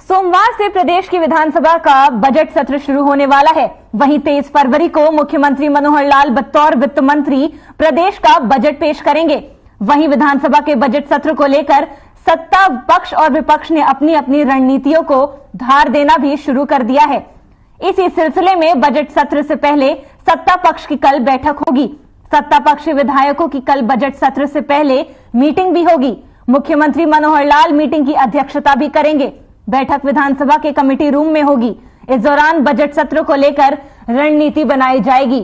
सोमवार से प्रदेश की विधानसभा का बजट सत्र शुरू होने वाला है। वहीं 23 फरवरी को मुख्यमंत्री मनोहर लाल बतौर वित्त मंत्री प्रदेश का बजट पेश करेंगे। वहीं विधानसभा के बजट सत्र को लेकर सत्ता पक्ष और विपक्ष ने अपनी अपनी रणनीतियों को धार देना भी शुरू कर दिया है। इसी सिलसिले में बजट सत्र से पहले सत्ता पक्ष की कल बैठक होगी। सत्ता पक्ष विधायकों की कल बजट सत्र से पहले मीटिंग भी होगी। मुख्यमंत्री मनोहर लाल मीटिंग की अध्यक्षता भी करेंगे। बैठक विधानसभा के कमेटी रूम में होगी। इस दौरान बजट सत्र को लेकर रणनीति बनाई जाएगी।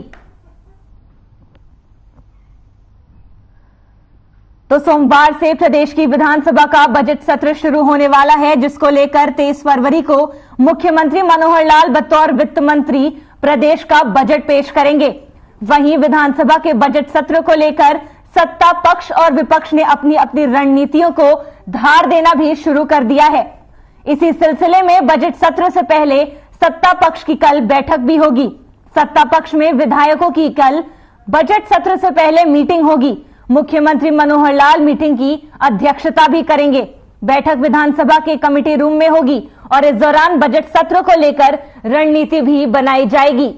तो सोमवार से प्रदेश की विधानसभा का बजट सत्र शुरू होने वाला है, जिसको लेकर 23 फरवरी को मुख्यमंत्री मनोहर लाल बतौर वित्त मंत्री प्रदेश का बजट पेश करेंगे। वहीं विधानसभा के बजट सत्र को लेकर सत्ता पक्ष और विपक्ष ने अपनी अपनी रणनीतियों को धार देना भी शुरू कर दिया है। इसी सिलसिले में बजट सत्र से पहले सत्ता पक्ष की कल बैठक भी होगी। सत्ता पक्ष में विधायकों की कल बजट सत्र से पहले मीटिंग होगी। मुख्यमंत्री मनोहर लाल मीटिंग की अध्यक्षता भी करेंगे। बैठक विधानसभा के कमेटी रूम में होगी और इस दौरान बजट सत्र को लेकर रणनीति भी बनाई जाएगी।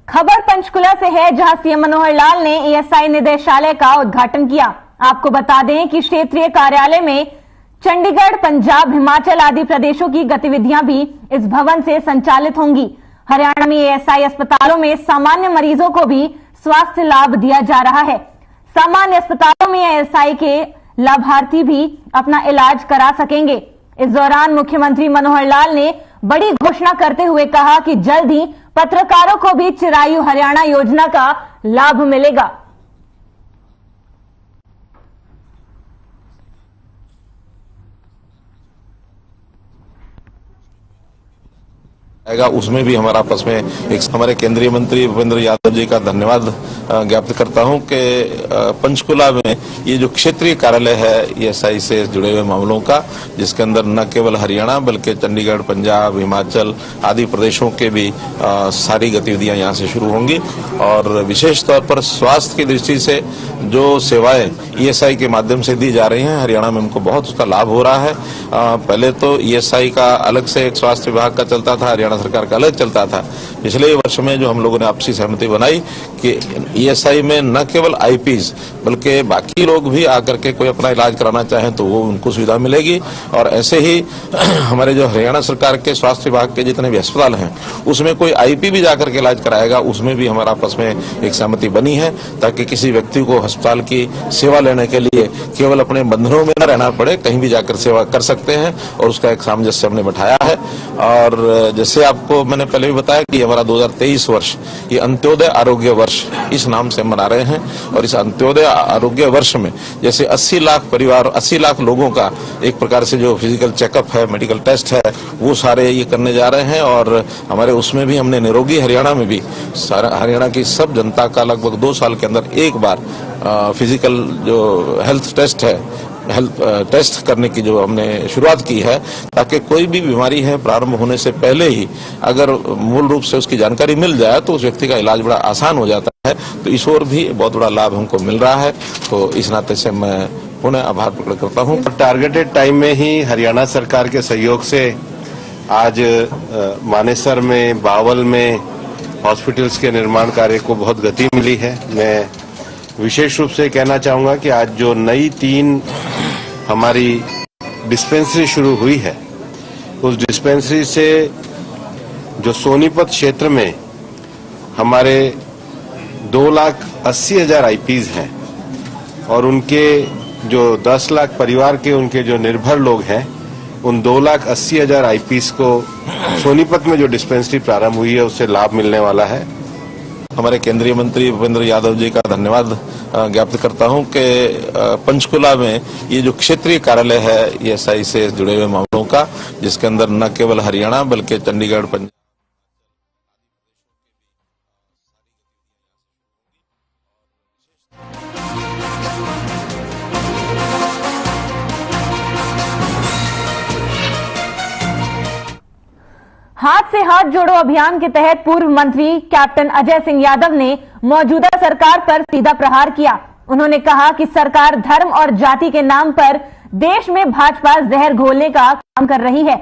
खबर पंचकुला से है, जहां सीएम मनोहर लाल ने ईएसआई निदेशालय का उद्घाटन किया। आपको बता दें कि क्षेत्रीय कार्यालय में चंडीगढ़, पंजाब, हिमाचल आदि प्रदेशों की गतिविधियां भी इस भवन से संचालित होंगी। हरियाणा में ईएसआई अस्पतालों में सामान्य मरीजों को भी स्वास्थ्य लाभ दिया जा रहा है। सामान्य अस्पतालों में ईएसआई के लाभार्थी भी अपना इलाज करा सकेंगे। इस दौरान मुख्यमंत्री मनोहर लाल ने बड़ी घोषणा करते हुए कहा कि जल्द ही पत्रकारों को भी चिरायु हरियाणा योजना का लाभ मिलेगा। उसमें भी हमारा आपस में एक हमारे केंद्रीय मंत्री भूपेंद्र यादव जी का धन्यवाद ज्ञापित करता हूं कि पंचकुला में ये जो क्षेत्रीय कार्यालय है ईएसआई से जुड़े हुए मामलों का, जिसके अंदर न केवल हरियाणा बल्कि चंडीगढ़, पंजाब, हिमाचल आदि प्रदेशों के भी सारी गतिविधियां यहां से शुरू होंगी। और विशेष तौर पर स्वास्थ्य की दृष्टि से जो सेवाएं ईएसआई के माध्यम से दी जा रही हैं, हरियाणा में उनको बहुत उसका लाभ हो रहा है। पहले तो ईएसआई का अलग से एक स्वास्थ्य विभाग का चलता था, हरियाणा सरकार का अलग चलता था। पिछले वर्ष में जो हम लोगों ने आपसी सहमति बनाई कि ईएसआई में न केवल आईपीज बल्कि बाकी लोग भी आकर के कोई अपना इलाज कराना चाहें तो वो उनको सुविधा मिलेगी। और ऐसे ही हमारे जो हरियाणा सरकार के स्वास्थ्य विभाग के जितने भी अस्पताल हैं उसमें कोई आईपी भी जाकर के इलाज कराएगा, उसमें भी हमारा आपस में एक सहमति बनी है, ताकि किसी व्यक्ति को अस्पताल की सेवा लेने के लिए केवल अपने बंधनों में न रहना पड़े, कहीं भी जाकर सेवा कर सकते हैं। और उसका एक सामंजस्य हमने बैठाया है। और जैसे आपको मैंने पहले भी बताया कि हमारा 2023 वर्ष ये अंत्योदय आरोग्य वर्ष इस नाम से मना रहे हैं। और इस अंत्योदय आरोग्य वर्ष में जैसे 80 लाख परिवार, 80 लाख लोगों का एक प्रकार से जो फिजिकल चेकअप है, मेडिकल टेस्ट है, वो सारे ये करने जा रहे हैं। और हमारे उसमें भी हमने निरोगी हरियाणा में भी हरियाणा की सब जनता का लगभग 2 साल के अंदर एक बार फिजिकल जो हेल्थ टेस्ट है, हेल्थ टेस्ट करने की जो हमने शुरुआत की है, ताकि कोई भी बीमारी है प्रारंभ होने से पहले ही अगर मूल रूप से उसकी जानकारी मिल जाए तो उस व्यक्ति का इलाज बड़ा आसान हो जाता है। तो इस ओर भी बहुत बड़ा लाभ हमको मिल रहा है। तो इस नाते से मैं पुनः आभार प्रकट करता हूँ। टारगेटेड टाइम में ही हरियाणा सरकार के सहयोग से आज मानेसर में, बावल में हॉस्पिटल्स के निर्माण कार्य को बहुत गति मिली है। मैं विशेष रूप से कहना चाहूंगा कि आज जो नई 3 हमारी डिस्पेंसरी शुरू हुई है, उस डिस्पेंसरी से जो सोनीपत क्षेत्र में हमारे 2,80,000 आईपीज हैं और उनके जो 10 लाख परिवार के उनके जो निर्भर लोग हैं, उन 2,80,000 आईपीज को सोनीपत में जो डिस्पेंसरी प्रारंभ हुई है उससे लाभ मिलने वाला है। हमारे केंद्रीय मंत्री भूपेंद्र यादव जी का धन्यवाद ज्ञापित करता हूं कि पंचकुला में ये जो क्षेत्रीय कार्यालय है ईएसआई से जुड़े हुए मामलों का, जिसके अंदर न केवल हरियाणा बल्कि चंडीगढ़, पंजाब से हाथ जोड़ो अभियान के तहत पूर्व मंत्री कैप्टन अजय सिंह यादव ने मौजूदा सरकार पर सीधा प्रहार किया। उन्होंने कहा कि सरकार धर्म और जाति के नाम पर देश में भाजपा जहर घोलने का काम कर रही है।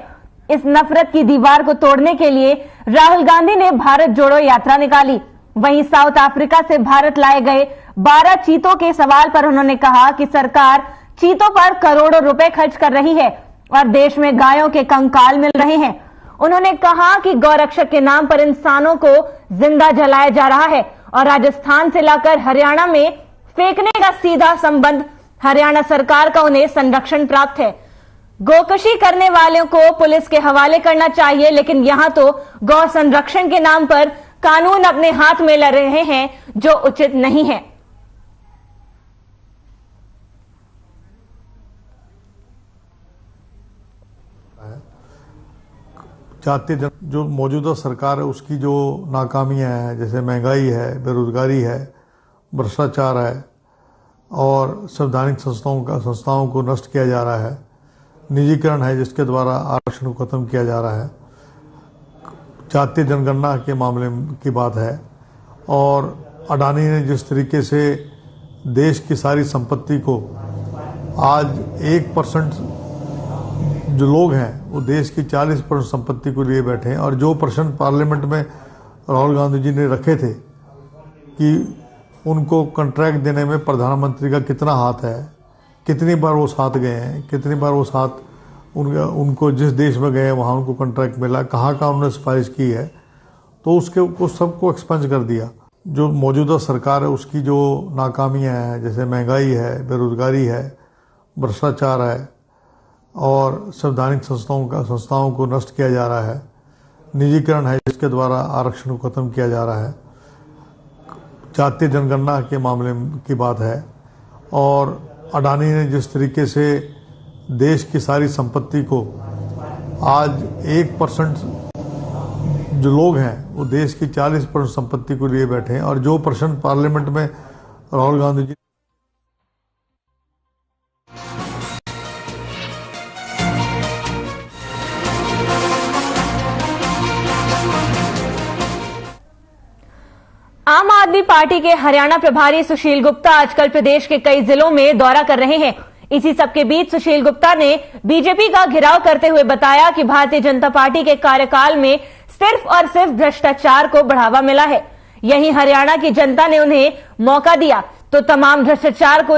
इस नफरत की दीवार को तोड़ने के लिए राहुल गांधी ने भारत जोड़ो यात्रा निकाली। वहीं साउथ अफ्रीका से भारत लाए गए 12 चीतों के सवाल पर उन्होंने कहा कि सरकार चीतों पर करोड़ों रुपए खर्च कर रही है और देश में गायों के कंकाल मिल रहे हैं। उन्होंने कहा कि गौरक्षक के नाम पर इंसानों को जिंदा जलाया जा रहा है और राजस्थान से लाकर हरियाणा में फेंकने का सीधा संबंध हरियाणा सरकार का उन्हें संरक्षण प्राप्त है। गोकशी करने वालों को पुलिस के हवाले करना चाहिए, लेकिन यहां तो गौ संरक्षण के नाम पर कानून अपने हाथ में ले रहे हैं, जो उचित नहीं है। जो मौजूदा सरकार है उसकी जो नाकामियां हैं, जैसे महंगाई है, बेरोजगारी है, भ्रष्टाचार है और संवैधानिक संस्थाओं को नष्ट किया जा रहा है, निजीकरण है जिसके द्वारा आरक्षण को खत्म किया जा रहा है, जातीय जनगणना के मामले की बात है और अडानी ने जिस तरीके से देश की सारी संपत्ति को आज 1% जो लोग हैं वो देश की 40% संपत्ति को लिए बैठे हैं। और जो प्रश्न पार्लियामेंट में राहुल गांधी जी ने रखे थे कि उनको कॉन्ट्रैक्ट देने में प्रधानमंत्री का कितना हाथ है, कितनी बार वो साथ गए हैं, कितनी बार वो साथ उनको जिस देश में गए वहां उनको कॉन्ट्रैक्ट मिला, कहाँ उन्होंने सिफारिश की है, तो उसको सबको एक्सपेंज कर दिया। जो मौजूदा सरकार है उसकी जो नाकामियां हैं, जैसे महंगाई है, बेरोजगारी है, भ्रष्टाचार है और संवैधानिक संस्थाओं को नष्ट किया जा रहा है, निजीकरण है जिसके द्वारा आरक्षण को खत्म किया जा रहा है, जातीय जनगणना के मामले की बात है और अडानी ने जिस तरीके से देश की सारी संपत्ति को आज 1% जो लोग हैं वो देश की 40% संपत्ति को लिए बैठे हैं। और जो प्रश्न पार्लियामेंट में राहुल गांधी जी आम आदमी पार्टी के हरियाणा प्रभारी सुशील गुप्ता आजकल प्रदेश के कई जिलों में दौरा कर रहे हैं। इसी सबके बीच सुशील गुप्ता ने बीजेपी का घेराव करते हुए बताया कि भारतीय जनता पार्टी के कार्यकाल में सिर्फ और सिर्फ भ्रष्टाचार को बढ़ावा मिला है। यहीं हरियाणा की जनता ने उन्हें मौका दिया तो तमाम भ्रष्टाचार को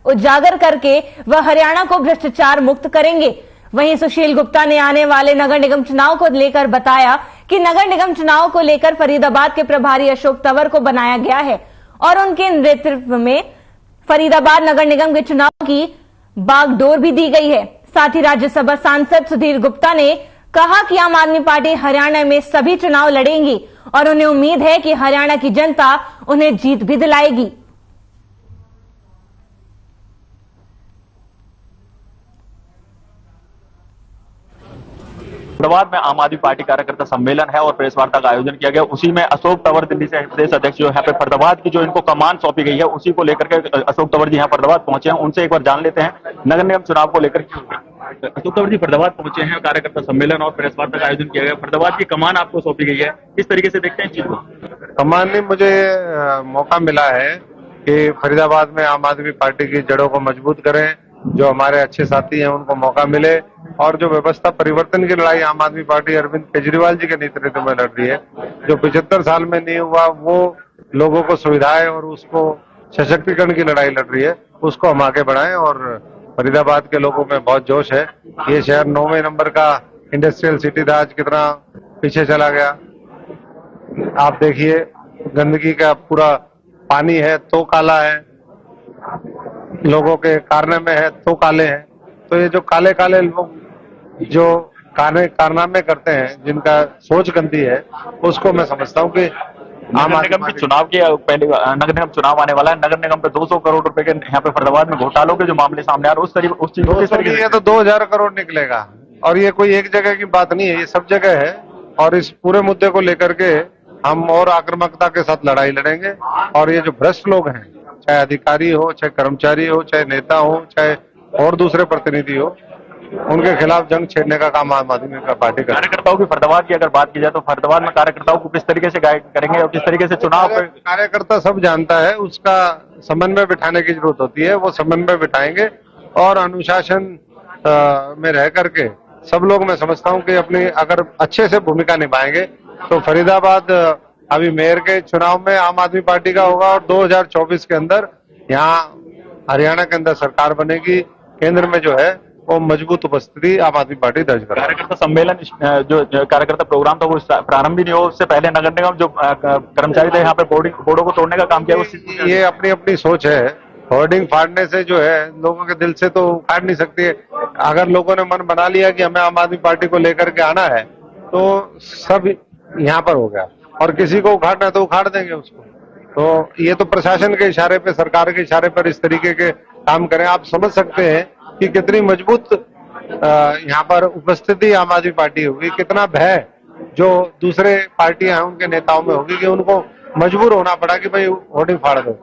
उजागर करके वह हरियाणा को भ्रष्टाचार मुक्त करेंगे। वहीं सुशील गुप्ता ने आने वाले नगर निगम चुनाव को लेकर बताया कि नगर निगम चुनाव को लेकर फरीदाबाद के प्रभारी अशोक तंवर को बनाया गया है और उनके नेतृत्व में फरीदाबाद नगर निगम के चुनाव की बागडोर भी दी गई है। साथ ही राज्यसभा सांसद सुधीर गुप्ता ने कहा कि आम आदमी पार्टी हरियाणा में सभी चुनाव लड़ेंगी और उन्हें उम्मीद है कि हरियाणा की जनता उन्हें जीत भी दिलाएगी। फरीदाबाद में आम आदमी पार्टी कार्यकर्ता सम्मेलन है और प्रेस वार्ता का आयोजन किया गया। उसी में अशोक तंवर दिल्ली से प्रदेश अध्यक्ष जो यहाँ पे फरीदाबाद की जो इनको कमान सौंपी गई है उसी को लेकर के अशोक तंवर जी यहाँ फरीदाबाद पहुंचे हैं। उनसे एक बार जान लेते हैं नगर निगम चुनाव को लेकर। अशोक तंवर जी फरीदाबाद पहुंचे हैं, कार्यकर्ता सम्मेलन और प्रेस वार्ता का आयोजन किया गया। फरीदाबाद की कमान आपको सौंपी गई है, किस तरीके से देखते हैं चीज को? कमान ने मुझे मौका मिला है कि फरीदाबाद में आम आदमी पार्टी की जड़ों को मजबूत करें, जो हमारे अच्छे साथी हैं उनको मौका मिले और जो व्यवस्था परिवर्तन की लड़ाई आम आदमी पार्टी अरविंद केजरीवाल जी के नेतृत्व में लड़ रही है, जो 75 साल में नहीं हुआ, वो लोगों को सुविधाएं और उसको सशक्तिकरण की लड़ाई लड़ रही है, उसको हम आगे बढ़ाएं। और फरीदाबाद के लोगों में बहुत जोश है। ये शहर 9वें नंबर का इंडस्ट्रियल सिटी था, आज कितना पीछे चला गया। आप देखिए गंदगी का पूरा पानी है तो काला है, लोगों के कारनामे है तो काले हैं। तो ये जो काले काले लोग जो कारनामे करते हैं, जिनका सोच गंदी है, उसको मैं समझता हूँ कि नगर निगम के चुनाव के पहले नगर निगम चुनाव आने वाला है। नगर निगम पे 200 करोड़ रुपए के यहाँ पे फरीदाबाद में घोटालों के जो मामले सामने आ रहे हैं उस चीज को तो 2000 करोड़ निकलेगा। और ये कोई एक जगह की बात नहीं है, ये सब जगह है। और इस पूरे मुद्दे को लेकर के हम और आक्रामकता के साथ लड़ाई लड़ेंगे। और ये जो भ्रष्ट लोग हैं, चाहे अधिकारी हो, चाहे कर्मचारी हो, चाहे नेता हो, चाहे और दूसरे प्रतिनिधि हो, उनके खिलाफ जंग छेड़ने का काम आम आदमी का पार्टी कर। कार्यकर्ताओं की फर्दाबाद की अगर बात की जाए तो फर्दाबाद में कार्यकर्ताओं को किस तरीके से गाइड करेंगे और किस तरीके से चुनाव पे कार्यकर्ता सब जानता है, उसका समन्वय बिठाने की जरूरत होती है, वो समन्वय बिठाएंगे और अनुशासन में रह करके सब लोग, मैं समझता हूं कि अपनी अगर अच्छे से भूमिका निभाएंगे तो फरीदाबाद अभी मेयर के चुनाव में आम आदमी पार्टी का होगा और 2024 के अंदर यहाँ हरियाणा के अंदर सरकार बनेगी। केंद्र में जो है वो मजबूत उपस्थिति आम आदमी पार्टी दर्ज करेगी। कार्यकर्ता सम्मेलन जो कार्यकर्ता प्रोग्राम था वो प्रारंभ भी नहीं हो, उससे पहले नगर निगम जो कर्मचारी थे यहाँ पे बोर्डों को तोड़ने का काम किया। ये अपनी अपनी सोच है। होर्डिंग फाड़ने से जो है लोगों के दिल से तो फाड़ नहीं सकती है। अगर लोगों ने मन बना लिया कि हमें आम आदमी पार्टी को लेकर के आना है तो सब यहाँ पर हो गया, और किसी को उखाड़ना है तो उखाड़ देंगे उसको। तो ये तो प्रशासन के इशारे पे, सरकार के इशारे पर इस तरीके के काम करें। आप समझ सकते हैं कि कितनी मजबूत यहाँ पर उपस्थिति आम आदमी पार्टी होगी, कितना भय जो दूसरे पार्टियां हैं उनके नेताओं में होगी कि उनको मजबूर होना पड़ा कि भाई होर्डिंग फाड़ दो।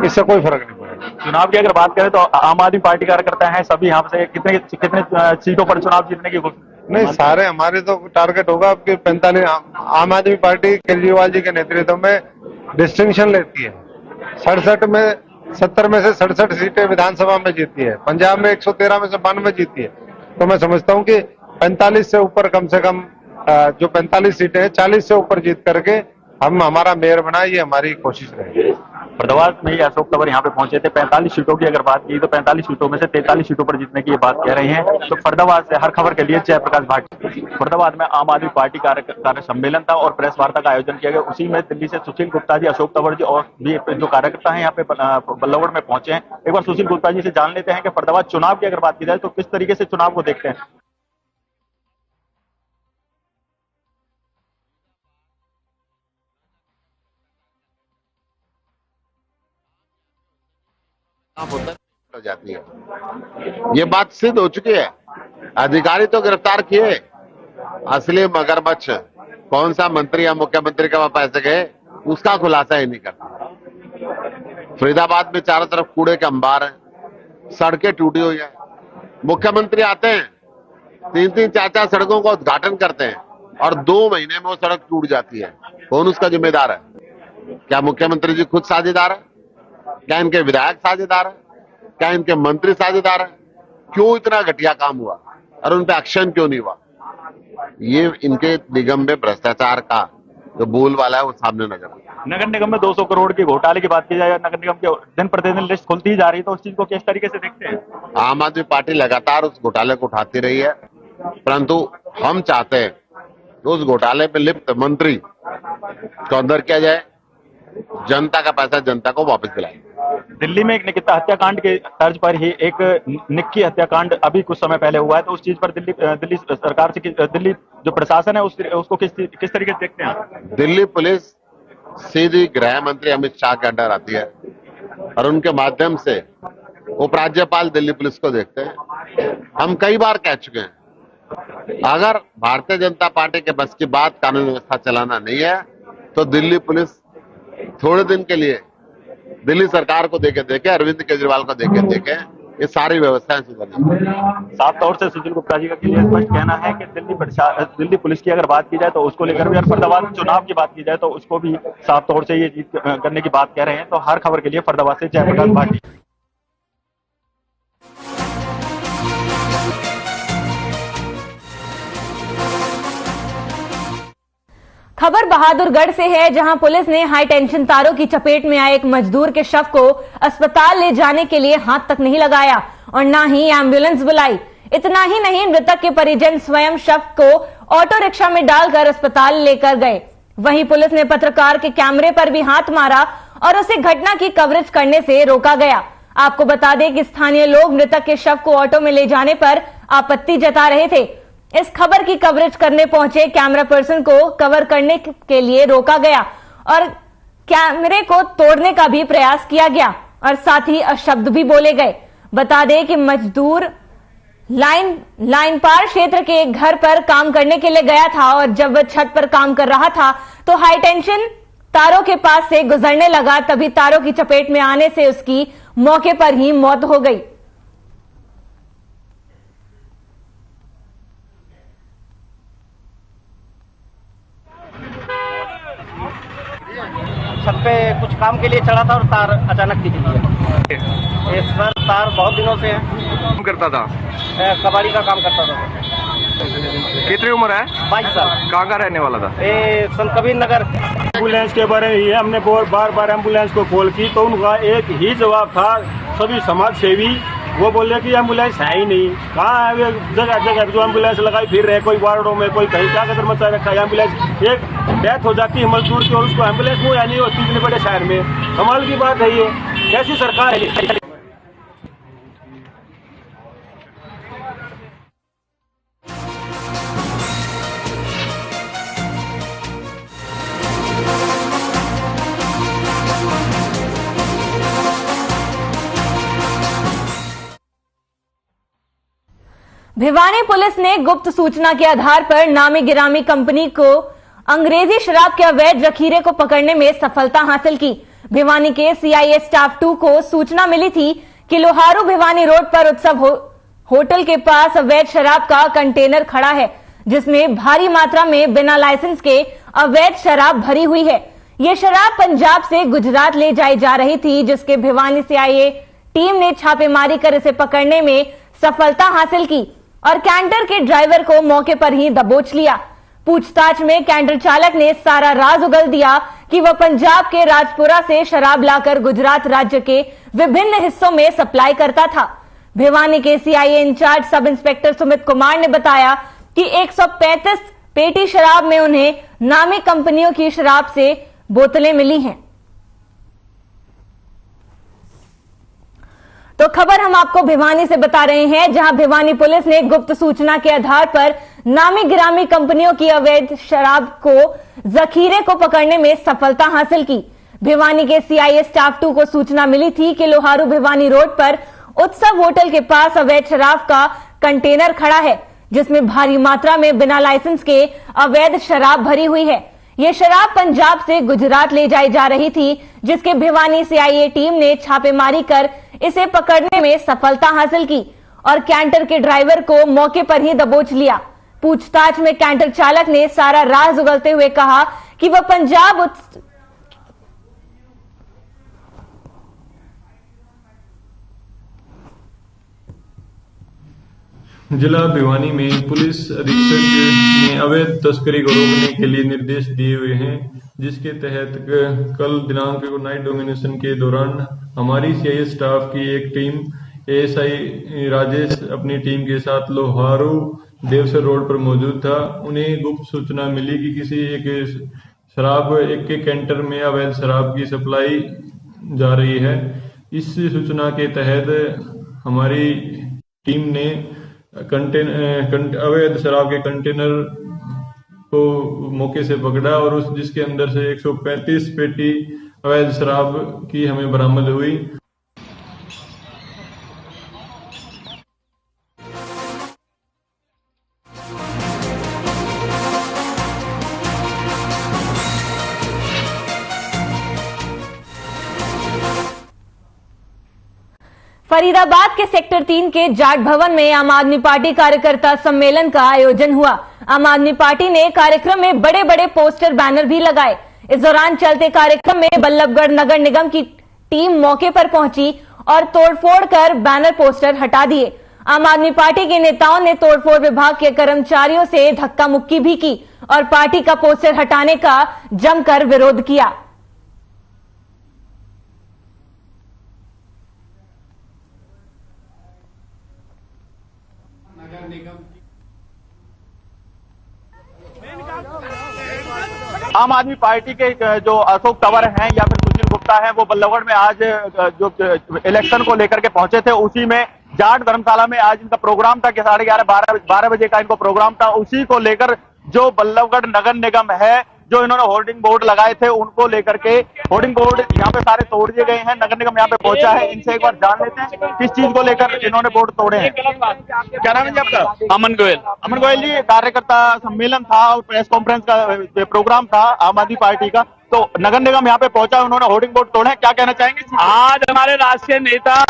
इससे कोई फर्क नहीं पड़ेगा। चुनाव की अगर बात करें तो आम आदमी पार्टी कार्यकर्ता हैं सभी यहाँ से कितने सीटों पर चुनाव जीतने की नहीं, सारे हमारे तो टारगेट होगा आपके 45। आम आदमी पार्टी केजरीवाल जी के नेतृत्व में डिस्टिंक्शन लेती है। 70 में से 67 सीटें विधानसभा में जीती है। पंजाब में 113 में से 92 जीती है। तो मैं समझता हूं कि 45 से ऊपर, कम से कम जो 45 सीटें हैं 40 से ऊपर जीत करके हम हमारा मेयर बनाए, ये हमारी कोशिश रहेगी। फरीदाबाद में ही अशोक तंवर यहाँ पे पहुंचे थे। 45 सीटों की अगर बात की तो 45 सीटों में से 43 सीटों पर जीतने की ये बात कह रहे हैं। तो फरीदाबाद से हर खबर के लिए जयप्रकाश भाटी। फरीदाबाद में आम आदमी पार्टी कार्य सम्मेलन था और प्रेस वार्ता का आयोजन किया गया। उसी में दिल्ली से सुशील गुप्ता जी, अशोक तंवर जी और भी जो कार्यकर्ता है यहाँ पे बल्लौड़ में पहुंचे हैं। एक बार सुशील गुप्ता जी से जान लेते हैं कि फरीदाबाद चुनाव की अगर बात की जाए तो किस तरीके से चुनाव को देखते हैं। हो जाती है, ये बात सिद्ध हो चुकी है। अधिकारी तो गिरफ्तार किए, असली मगरमच्छ कौन सा मंत्री या मुख्यमंत्री के वहां पैसे गए उसका खुलासा ही नहीं करता। फरीदाबाद में चारों तरफ कूड़े के अंबार है, सड़कें टूटी हुई है। मुख्यमंत्री आते हैं, 3-3, 4-4 सड़कों का उद्घाटन करते हैं और 2 महीने में वो सड़क टूट जाती है। कौन उसका जिम्मेदार है? क्या मुख्यमंत्री जी खुद साझेदार है? क्या इनके विधायक साझेदार है? क्या इनके मंत्री साझेदार है? क्यों इतना घटिया काम हुआ और उन पे एक्शन क्यों नहीं हुआ? ये इनके निगम में भ्रष्टाचार का जो बोलबाला है वो सामने नजर आता है। नगर निगम में 200 करोड़ के घोटाले की बात की जाए, नगर निगम के दिन प्रतिदिन लिस्ट खुलती ही जा रही है, तो उस चीज को किस तरीके से देखते हैं? आम आदमी पार्टी लगातार उस घोटाले को उठाती रही है, परंतु हम चाहते हैं कि उस घोटाले में लिप्त मंत्री को अंदर किया जाए, जनता का पैसा जनता को वापस दिलाए। दिल्ली में एक निकिता हत्याकांड के तर्ज पर ही एक निक्की हत्याकांड अभी कुछ समय पहले हुआ है, तो उस चीज पर दिल्ली सरकार से, दिल्ली जो प्रशासन है उसको किस तरीके से देखते हैं? दिल्ली पुलिस सीधी गृह मंत्री अमित शाह के अंडर आती है और उनके माध्यम से उपराज्यपाल दिल्ली पुलिस को देखते हैं। हम कई बार कह चुके हैं, अगर भारतीय जनता पार्टी के बस की बात कानून व्यवस्था चलाना नहीं है तो दिल्ली पुलिस थोड़े दिन के लिए दिल्ली सरकार को देखे अरविंद केजरीवाल को देखे ये सारी व्यवस्थाएं सुधरनी। साफ तौर से सुशील गुप्ता जी का क्लियर स्पष्ट कहना है कि दिल्ली पुलिस की अगर बात की जाए तो उसको लेकर भी, और फरीदाबाद चुनाव की बात की जाए तो उसको भी साफ तौर से ये जीत करने की बात कह रहे हैं। तो हर खबर के लिए फरीदाबाद से जयप्रकाश भाटी। खबर बहादुरगढ़ से है, जहां पुलिस ने हाई टेंशन तारों की चपेट में आए एक मजदूर के शव को अस्पताल ले जाने के लिए हाथ तक नहीं लगाया और ना ही एम्बुलेंस बुलाई। इतना ही नहीं, मृतक के परिजन स्वयं शव को ऑटो रिक्शा में डालकर अस्पताल लेकर गए। वहीं पुलिस ने पत्रकार के कैमरे पर भी हाथ मारा और उसे घटना की कवरेज करने से रोका गया। आपको बता दें कि स्थानीय लोग मृतक के शव को ऑटो में ले जाने पर आपत्ति जता रहे थे। इस खबर की कवरेज करने पहुंचे कैमरा पर्सन को कवर करने के लिए रोका गया और कैमरे को तोड़ने का भी प्रयास किया गया और साथ ही अशब्द भी बोले गए। बता दें कि मजदूर लाइन पार क्षेत्र के एक घर पर काम करने के लिए गया था और जब वह छत पर काम कर रहा था तो हाई टेंशन तारों के पास से गुजरने लगा। तभी तारों की चपेट में आने से उसकी मौके पर ही मौत हो गई। काम के लिए चढ़ा था और तार अचानक टिक गई। ये सर तार बहुत दिनों से काम करता था, कबाड़ी का काम करता था। कितनी उम्र है? 22 साल। कहाँ का रहने वाला था? ये संत कबीर नगर। एम्बुलेंस के बारे में ही हमने बार बार एम्बुलेंस को कॉल की तो उनका एक ही जवाब था, सभी समाज सेवी वो बोले कि एम्बुलेंस है ही नहीं। कहाँ है? जगह जगह जो एम्बुलेंस लगाई फिर रहे, कोई वार्डों में, कोई कहीं क्या कदर मचा रखा है। एम्बुलेंस एक डेथ हो जाती है मजदूर की और उसको एम्बुलेंस मुहैया नहीं होती इतने बड़े शहर में। कमाल की बात है ये, कैसी सरकार है? भिवानी पुलिस ने गुप्त सूचना के आधार पर नामी गिरामी कंपनी को अंग्रेजी शराब के अवैध जखीरे को पकड़ने में सफलता हासिल की। भिवानी के सीआईए स्टाफ 2 को सूचना मिली थी कि लोहारू भिवानी रोड पर उत्सव होटल के पास अवैध शराब का कंटेनर खड़ा है, जिसमें भारी मात्रा में बिना लाइसेंस के अवैध शराब भरी हुई है। ये शराब पंजाब से गुजरात ले जाई जा रही थी, जिसके भिवानी सीआईए टीम ने छापेमारी कर इसे पकड़ने में सफलता हासिल की और कैंटर के ड्राइवर को मौके पर ही दबोच लिया। पूछताछ में कैंटर चालक ने सारा राज उगल दिया कि वह पंजाब के राजपुरा से शराब लाकर गुजरात राज्य के विभिन्न हिस्सों में सप्लाई करता था। भिवानी के CIA in charge sub inspector Sumit Kumar ने बताया कि 135 पेटी शराब में उन्हें नामी कंपनियों की शराब से बोतलें मिली हैं। तो खबर हम आपको भिवानी से बता रहे हैं, जहां भिवानी पुलिस ने गुप्त सूचना के आधार पर नामी गिरामी कंपनियों की अवैध शराब को जखीरे को पकड़ने में सफलता हासिल की। भिवानी के सीआईए स्टाफ 2 को सूचना मिली थी कि लोहारू भिवानी रोड पर उत्सव होटल के पास अवैध शराब का कंटेनर खड़ा है, जिसमें भारी मात्रा में बिना लाइसेंस के अवैध शराब भरी हुई है। यह शराब पंजाब से गुजरात ले जाई जा रही थी, जिसके भिवानी सीआईए टीम ने छापेमारी कर इसे पकड़ने में सफलता हासिल की और कैंटर के ड्राइवर को मौके पर ही दबोच लिया। पूछताछ में कैंटर चालक ने सारा राज उगलते हुए कहा कि वह पंजाब जिला भिवानी में पुलिस अधीक्षक ने अवैध तस्करी को रोकने के लिए निर्देश दिए हुए हैं, जिसके तहत कल दिनांक को नाइट डोमिनेशन के दौरान हमारी सीआईए स्टाफ की एक टीम एएसआई राजेश अपनी टीम के साथ लोहारू देवसर रोड पर मौजूद था। उन्हें गुप्त सूचना मिली कि किसी एक के कैंटर में अवैध शराब की सप्लाई जा रही है। इस सूचना के तहत हमारी टीम ने अवैध शराब के कंटेनर को मौके से पकड़ा और जिसके अंदर से 135 पेटी अवैध शराब की हमें बरामद हुई। फरीदाबाद के सेक्टर 3 के जाट भवन में आम आदमी पार्टी कार्यकर्ता सम्मेलन का आयोजन हुआ। आम आदमी पार्टी ने कार्यक्रम में बड़े बड़े पोस्टर बैनर भी लगाए। इस दौरान चलते कार्यक्रम में बल्लभगढ़ नगर निगम की टीम मौके पर पहुंची और तोड़फोड़ कर बैनर पोस्टर हटा दिए। आम आदमी पार्टी के नेताओं ने तोड़फोड़ विभाग के कर्मचारियों से धक्का मुक्की भी की और पार्टी का पोस्टर हटाने का जमकर विरोध किया। आम आदमी पार्टी के जो अशोक तंवर हैं या फिर सुशील गुप्ता हैं, वो बल्लभगढ़ में आज जो इलेक्शन को लेकर के पहुंचे थे, उसी में जाट धर्मशाला में आज इनका प्रोग्राम था कि 11:30 12 बजे का इनको प्रोग्राम था। उसी को लेकर जो बल्लभगढ़ नगर निगम है, जो इन्होंने होर्डिंग बोर्ड लगाए थे, उनको लेकर के होर्डिंग बोर्ड यहाँ पे सारे तोड़ दिए गए हैं। नगर निगम यहाँ पे पहुंचा है, इनसे एक बार जान लेते हैं किस चीज को लेकर इन्होंने बोर्ड तोड़े हैं। क्या नाम है जी आपका? अमन गोयल। अमन गोयल जी, कार्यकर्ता सम्मेलन था और प्रेस कॉन्फ्रेंस का प्रोग्राम था आम आदमी पार्टी का, तो नगर निगम यहाँ पे पहुंचा, उन्होंने होर्डिंग बोर्ड तोड़े, क्या कहना चाहेंगे? आज हमारे राष्ट्रीय नेता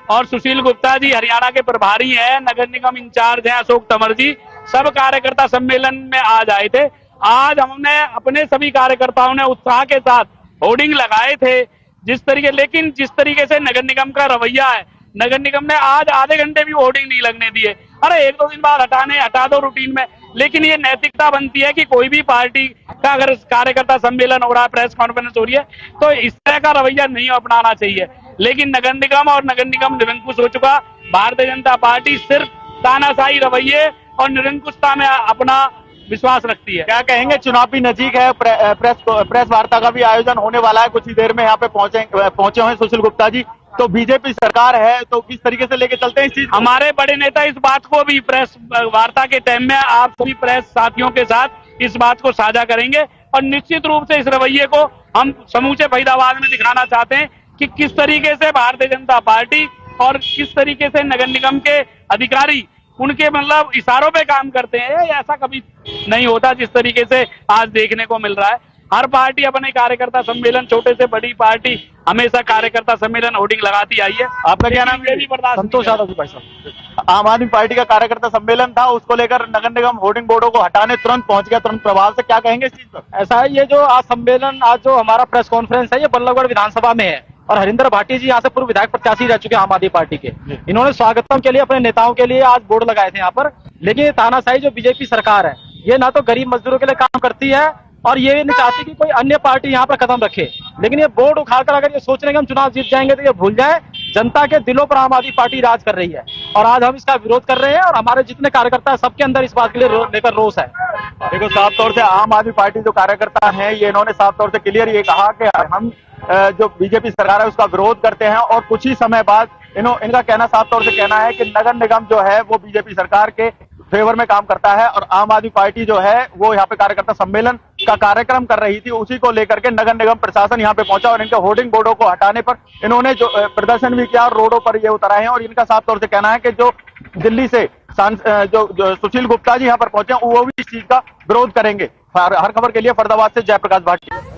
और सुशील गुप्ता जी हरियाणा के प्रभारी हैं, नगर निगम इंचार्ज हैं अशोक तंवर जी, सब कार्यकर्ता सम्मेलन में आज आए थे। आज हमने अपने सभी कार्यकर्ताओं ने उत्साह के साथ होर्डिंग लगाए थे लेकिन जिस तरीके से नगर निगम का रवैया है, नगर निगम ने आज आधे घंटे भी होर्डिंग नहीं लगने दिए। अरे 1-2 दिन बाद हटा दो रूटीन में। लेकिन ये नैतिकता बनती है कि कोई भी पार्टी का अगर कार्यकर्ता सम्मेलन हो रहा है, प्रेस कॉन्फ्रेंस हो रही है, तो इस तरह का रवैया नहीं अपनाना चाहिए। लेकिन नगर निगम और नगर निगम निरंकुश हो चुका। भारतीय जनता पार्टी सिर्फ तानाशाही रवैये और निरंकुशता में अपना विश्वास रखती है। क्या कहेंगे, चुनाव भी नजीक है, प्रेस वार्ता का भी आयोजन होने वाला है, कुछ ही देर में यहाँ पे पहुंचे हुए सुशील गुप्ता जी। तो बीजेपी सरकार है, तो किस तरीके से लेके चलते हैं इस चीज? हमारे बड़े नेता इस बात को भी प्रेस वार्ता के टाइम में आप सभी प्रेस साथियों के साथ इस बात को साझा करेंगे और निश्चित रूप से इस रवैये को हम समूचे फरीदाबाद में दिखाना चाहते हैं कि किस तरीके से भारतीय जनता पार्टी और किस तरीके से नगर निगम के अधिकारी उनके मतलब इशारों पे काम करते हैं। ऐसा कभी नहीं होता जिस तरीके से आज देखने को मिल रहा है। हर पार्टी अपने कार्यकर्ता सम्मेलन, छोटे से बड़ी पार्टी हमेशा कार्यकर्ता सम्मेलन होर्डिंग लगाती आई है। आपका क्या नाम है? संतोष यादव भाई साहब। आम आदमी पार्टी का कार्यकर्ता सम्मेलन था, उसको लेकर नगर निगम होर्डिंग बोर्डों को हटाने तुरंत पहुंच गया, तुरंत प्रभाव से। क्या कहेंगे इस चीज पर? ऐसा है, ये जो आज सम्मेलन, आज जो हमारा प्रेस कॉन्फ्रेंस है, ये बल्लभगढ़ विधानसभा में है और हरिंदर भाटी जी यहाँ से पूर्व विधायक प्रत्याशी रह चुके हैं आम आदमी पार्टी के। इन्होंने स्वागतम के लिए अपने नेताओं के लिए आज बोर्ड लगाए थे यहाँ पर। लेकिन ये तानाशाही जो बीजेपी सरकार है, ये ना तो गरीब मजदूरों के लिए काम करती है और ये नहीं चाहती कि कोई अन्य पार्टी यहाँ पर कदम रखे। लेकिन ये बोर्ड उखाड़कर अगर ये सोच रहे हैं कि हम चुनाव जीत जाएंगे, तो ये भूल जाए, जनता के दिलों पर आम आदमी पार्टी राज कर रही है और आज हम इसका विरोध कर रहे हैं और हमारे जितने कार्यकर्ता है सबके अंदर इस बात के लिए लेकर रोष है। देखो, साफ तौर से आम आदमी पार्टी जो कार्यकर्ता हैं, ये इन्होंने साफ तौर से क्लियर ये कहा कि हम जो बीजेपी सरकार है उसका विरोध करते हैं और कुछ ही समय बाद इनका कहना, साफ तौर से कहना है कि नगर निगम जो है वो बीजेपी सरकार के फेवर में काम करता है और आम आदमी पार्टी जो है वो यहाँ पे कार्यकर्ता सम्मेलन का कार्यक्रम कर रही थी, उसी को लेकर के नगर निगम प्रशासन यहाँ पे पहुंचा और इनके होर्डिंग बोर्डों को हटाने पर इन्होंने जो प्रदर्शन भी किया और रोडों पर ये उतर आए हैं। और इनका साफ तौर से कहना है कि जो दिल्ली से जो सुशील गुप्ता जी यहाँ पर पहुंचे वो भी इस चीज का विरोध करेंगे। हर खबर के लिए फरीदाबाद से जयप्रकाश भाटी।